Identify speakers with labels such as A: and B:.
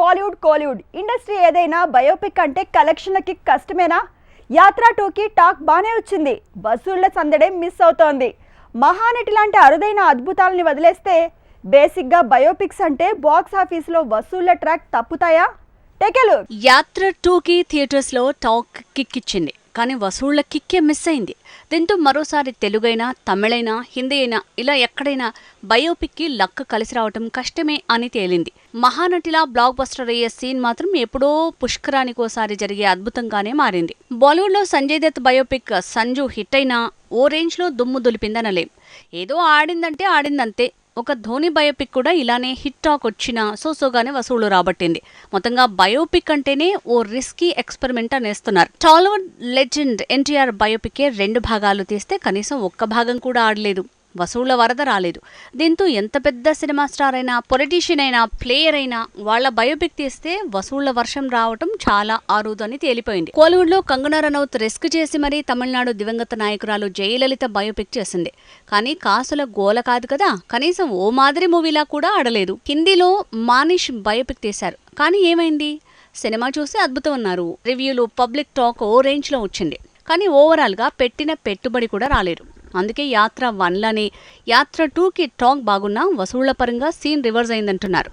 A: Kollywood industry ఏదైనా biopic అంటే కలెక్షన్లకి కష్టమేనా? యాత్ర 2కి టాక్ బానే వచ్చింది. వసూళ్ల సందడే మిస్ అవుతోంది. మహానటి లాంటి అరుదైన అద్భుతాలని వదిలేస్తే బేసిక్గా బయోపిక్స్ అంటే బాక్స్ ఆఫీసులో వసూళ్ల ట్రాక్ తప్పుతాయా? టేకెలు
B: యాత్ర 2కి థియేటర్స్ లో టాక్ కిక్ ఇచ్చింది, కానీ వసూళ్ల కిక్కే మిస్ అయింది. దీంతో మరోసారి తెలుగైనా, తమిళైనా, హిందీ అయినా ఇలా ఎక్కడైనా బయోపిక్ కి లక్క కలిసి రావటం కష్టమే అని తేలింది. మహానటిలా బ్లాక్ బస్టర్ అయ్యే సీన్ మాత్రం ఎప్పుడో పుష్కరానికోసారి జరిగే అద్భుతంగానే మారింది. బాలీవుడ్ లో సంజయ్ దత్ బయోపిక్ సంజు హిట్ అయినా ఓ రేంజ్ లో దుమ్ము దులిపిందనలేం. ఏదో ఆడిందంటే ఆడిందంతే. ఒక ధోని బయోపిక్ కూడా ఇలానే హిట్ టాక్ వచ్చినా సోసోగానే వసూళ్లు రాబట్టింది. మొత్తంగా బయోపిక్ అంటేనే ఓ రిస్కీ ఎక్స్పెరిమెంట్ అనేస్తున్నారు. టాలీవుడ్ లెజెండ్ ఎన్టీఆర్ బయోపికే 2 భాగాలు తీస్తే కనీసం ఒక్క భాగం కూడా ఆడలేదు. వసూళ్ల వరద రాలేదు. దీంతో ఎంత పెద్ద సినిమా స్టార్ అయినా, పొలిటీషియన్ అయినా, ప్లేయర్ అయినా వాళ్ల బయోపిక్ తీస్తే వసూళ్ల వర్షం రావటం చాలా అరుదని తేలిపోయింది. కోలీవుడ్ లో కంగనా రనౌత్ రిస్క్ చేసి మరీ తమిళనాడు దివంగత నాయకురాలు జయలలిత బయోపిక్ చేసింది. కానీ కాసుల గోల కాదు కదా, కనీసం ఓ మాదిరి మూవీలా కూడా ఆడలేదు. హిందీలో మానిష్ బయోపిక్ తీశారు, కానీ ఏమైంది? సినిమా చూసి అద్భుతం అన్నారు. రివ్యూలు, పబ్లిక్ టాక్ ఓ రేంజ్ లో వచ్చింది, కానీ ఓవరాల్ గా పెట్టిన పెట్టుబడి కూడా రాలేదు. అందుకే యాత్ర 1లానే యాత్ర 2కి టాక్ బాగున్నా వసూళ్ల పరంగా సీన్ రివర్స్ అయిందంటున్నారు.